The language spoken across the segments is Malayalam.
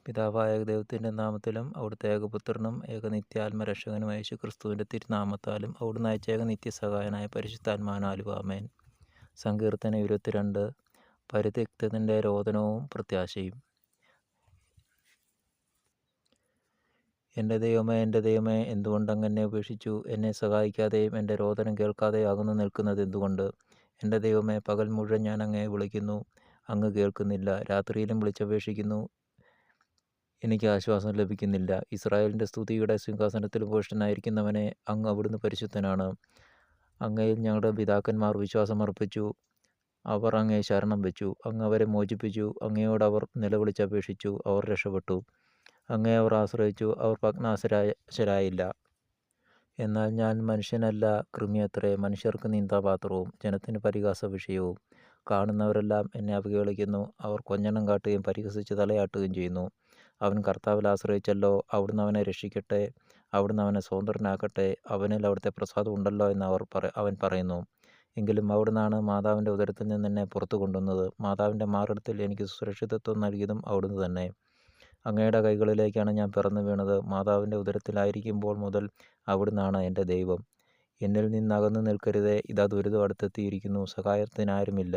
പിതാവായ ദൈവത്തിൻ്റെ നാമത്തിലും അവിടുത്തെ ഏകപുത്രനും ഏകനിത്യാത്മരക്ഷകനുമായ യേശു ക്രിസ്തുവിൻ്റെ തിരുനാമത്താലും അവിടുന്ന് അയച്ച ഏകനിത്യസഹായനായ പരിശുദ്ധാത്മാവിനാലും ആമേൻ. സങ്കീർത്തനം 22. പരിത്യക്തത്തിൻ്റെ രോദനവും പ്രത്യാശയും. എൻ്റെ ദൈവമേ, എന്തുകൊണ്ടങ്ങനെ ഉപേക്ഷിച്ചു? എന്നെ സഹായിക്കാതെയും എൻ്റെ രോദനം കേൾക്കാതെയും അകന്നു നിൽക്കുന്നത് എന്തുകൊണ്ട്? എൻ്റെ ദൈവമേ, പകൽ മുഴുവൻ ഞാൻ അങ്ങയെ വിളിക്കുന്നു, അങ്ങ് കേൾക്കുന്നില്ല. രാത്രിയിലും വിളിച്ചപേക്ഷിക്കുന്നു, എനിക്ക് ആശ്വാസം ലഭിക്കുന്നില്ല. ഇസ്രായേലിൻ്റെ സ്തുതിയുടെ സിംഹാസനത്തിൽ ഉപവിഷ്ടനായിരിക്കുന്നവനെ, അങ്ങ് അവിടുന്ന് പരിശുദ്ധനാണ്. അങ്ങയിൽ ഞങ്ങളുടെ പിതാക്കന്മാർ വിശ്വാസമർപ്പിച്ചു, അവർ അങ്ങയെ ശരണം വെച്ചു. അങ്ങ് അവരെ മോചിപ്പിച്ചു. അങ്ങയോട് അവർ നിലവിളിച്ചപേക്ഷിച്ചു, അവർ രക്ഷപ്പെട്ടു. അങ്ങയെ അവർ ആശ്രയിച്ചു, അവർ ഭഗ്നാശരായില്ല. എന്നാൽ ഞാൻ മനുഷ്യനല്ല, കൃമിയത്രേ, മനുഷ്യർക്ക് നിന്ദാപാത്രവും ജനത്തിന് പരിഹാസ വിഷയവും. കാണുന്നവരെല്ലാം എന്നെ അവഹേളിക്കുന്നു, അവർ കൊഞ്ഞണം കാട്ടുകയും പരിഹസിച്ച് തലയാട്ടുകയും ചെയ്യുന്നു. അവൻ കർത്താവിൽ ആശ്രയിച്ചല്ലോ, അവിടുന്ന് അവനെ രക്ഷിക്കട്ടെ, അവിടുന്ന് അവനെ സ്വതന്ത്രനാക്കട്ടെ, അവനിൽ അവിടുത്തെ പ്രസാദം ഉണ്ടല്ലോ എന്ന് അവൻ പറയുന്നു. എങ്കിലും അവിടുന്നാണ് മാതാവിൻ്റെ ഉദരത്തിൽ നിന്ന് എന്നെ പുറത്തു കൊണ്ടുവന്നത്. മാതാവിൻ്റെ മാറിടത്തിൽ എനിക്ക് സുരക്ഷിതത്വം നൽകിയതും അവിടുന്ന് തന്നെ. അങ്ങയുടെ കൈകളിലേക്കാണ് ഞാൻ പിറന്നു വീണത്. മാതാവിൻ്റെ ഉദരത്തിലായിരിക്കുമ്പോൾ മുതൽ അവിടുന്നാണ് എൻ്റെ ദൈവം. എന്നിൽ നിന്ന് അകന്നു നിൽക്കരുതേ, ഇതാ ദുരിതം അടുത്തെത്തിയിരിക്കുന്നു, സഹായത്തിനാരുമില്ല.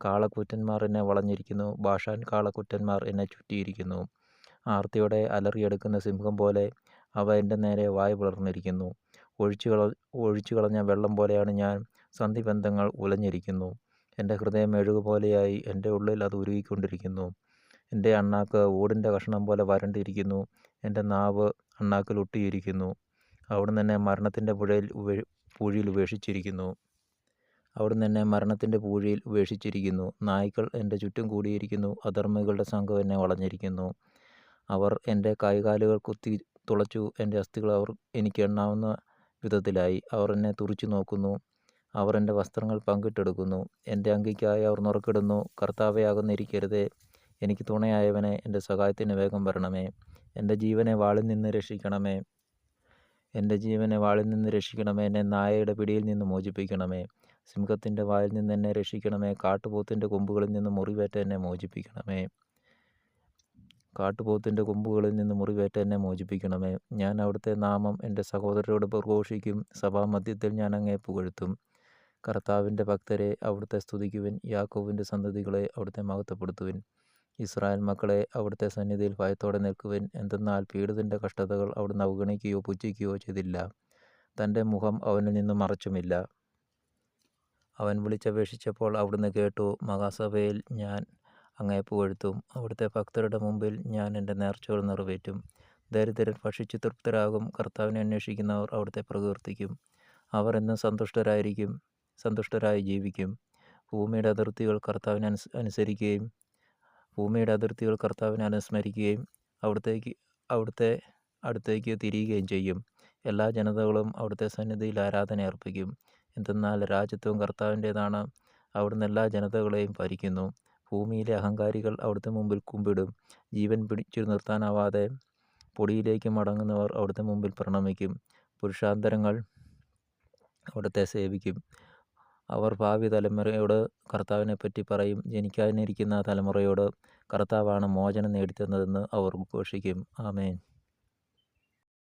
കാളക്കുറ്റന്മാർ എന്നെ വളഞ്ഞിരിക്കുന്നു, ഭാഷാൻ കാളക്കുറ്റന്മാർ എന്നെ ചുറ്റിയിരിക്കുന്നു. ആർത്തിയോടെ അലറിയെടുക്കുന്ന സിംഹം പോലെ അവ എൻ്റെ നേരെ വായ് പിളർന്നിരിക്കുന്നു. ഒഴിച്ചു കളഞ്ഞ വെള്ളം പോലെയാണ് ഞാൻ, സന്ധിബന്ധങ്ങൾ ഉലഞ്ഞിരിക്കുന്നു. എൻ്റെ ഹൃദയം മെഴുകുപോലെയായി, എൻ്റെ ഉള്ളിൽ അത് ഉരുകിക്കൊണ്ടിരിക്കുന്നു. എൻ്റെ അണ്ണാക്ക് ഓടിൻ്റെ കഷണം പോലെ വരണ്ടിരിക്കുന്നു, എൻ്റെ നാവ് അണ്ണാക്കിൽ ഒട്ടിയിരിക്കുന്നു. അവിടുന്ന് എന്നെ മരണത്തിൻ്റെ പൂഴിയിൽ ഉപേക്ഷിച്ചിരിക്കുന്നു. നായ്ക്കൾ എൻ്റെ ചുറ്റും കൂടിയിരിക്കുന്നു, അധർമ്മികളുടെ സംഘം എന്നെ വളഞ്ഞിരിക്കുന്നു. അവർ എൻ്റെ കൈകാലുകൾ കുത്തി തുളച്ചു, എൻ്റെ അസ്ഥികൾ അവർ എനിക്ക് എണ്ണാവുന്ന വിധത്തിലായി. അവർ എന്നെ തുറിച്ചു നോക്കുന്നു, അവർ എൻ്റെ വസ്ത്രങ്ങൾ പങ്കിട്ടെടുക്കുന്നു. എൻ്റെ അങ്കിക്കായി അവർ നുറക്കിടുന്നു. കർത്താവേ, അകന്നിരിക്കരുതേ, എനിക്ക് തുണയായവനെ, എൻ്റെ സഹായത്തിന് വേഗം വരണമേ. എൻ്റെ ജീവനെ വാളിൽ നിന്ന് രക്ഷിക്കണമേ, എന്നെ നായയുടെ പിടിയിൽ നിന്ന് മോചിപ്പിക്കണമേ. സിംഹത്തിൻ്റെ വായിൽ നിന്ന് എന്നെ രക്ഷിക്കണമേ. കാട്ടുപോത്തിൻ്റെ കൊമ്പുകളിൽ നിന്ന് മുറിവേറ്റ് എന്നെ മോചിപ്പിക്കണമേ. ഞാൻ അവിടുത്തെ നാമം എൻ്റെ സഹോദരരോട് പ്രഘോഷിക്കും. സഭാമധ്യത്തിൽ ഞാൻ അങ്ങയെ പുകഴ്ത്തും. കർത്താവിൻ്റെ ഭക്തരെ, അവിടുത്തെ സ്തുതിക്കുവിൻ. യാക്കോബിൻ്റെ സന്തതികളെ, അവിടുത്തെ മഹത്വപ്പെടുത്തുവിൻ. ഇസ്രായേൽ മക്കളെ, അവിടുത്തെ സന്നിധിയിൽ ഭയത്തോടെ നിൽക്കുവിൻ. എന്തെന്നാൽ പീഡിതൻ്റെ കഷ്ടതകൾ അവിടുന്ന് അവഗണിക്കുകയോ പുച്ഛിക്കുകയോ ചെയ്തില്ല. തൻ്റെ മുഖം അവനിൽ നിന്ന് മറച്ചുമില്ല. അവൻ വിളിച്ചപേക്ഷിച്ചപ്പോൾ അവിടുന്ന് കേട്ടു. മഹാസഭയിൽ ഞാൻ അങ്ങയെ പുകഴ്ത്തും. അവിടുത്തെ ഭക്തരുടെ മുമ്പിൽ ഞാൻ എൻ്റെ നേർച്ചകൾ നിറവേറ്റും. ദരിദ്രർ ഭക്ഷിച്ച് തൃപ്തരാകും. കർത്താവിനെ അന്വേഷിക്കുന്നവർ അവിടുത്തെ പ്രകീർത്തിക്കും. അവർ എന്നും സന്തുഷ്ടരായി ജീവിക്കും. ഭൂമിയുടെ അതിർത്തികൾ കർത്താവിനെ അനുസ്മരിക്കുകയും അവിടുത്തെ അടുത്തേക്ക് തിരിയുകയും ചെയ്യും. എല്ലാ ജനതകളും അവിടുത്തെ സന്നിധിയിൽ ആരാധന അർപ്പിക്കും. എന്തെന്നാൽ രാജ്യത്വം കർത്താവിൻ്റേതാണ്, അവിടുന്ന് എല്ലാ ജനതകളെയും ഭരിക്കുന്നു. ഭൂമിയിലെ അഹങ്കാരികൾ അവിടുത്തെ മുമ്പിൽ കുമ്പിടും. ജീവൻ പിടിച്ചു നിർത്താനാവാതെ പൊടിയിലേക്ക് മടങ്ങുന്നവർ അവിടുത്തെ മുമ്പിൽ പ്രണമിക്കും. പുരുഷാന്തരങ്ങൾ അവിടുത്തെ സേവിക്കും. അവർ ഭാവി തലമുറയോട് കർത്താവിനെപ്പറ്റി പറയും. ജനിക്കാനിരിക്കുന്ന തലമുറയോട് കർത്താവാണ് മോചനം നേടിത്തന്നതെന്ന് അവർ ഘോഷിക്കും. ആമേൻ.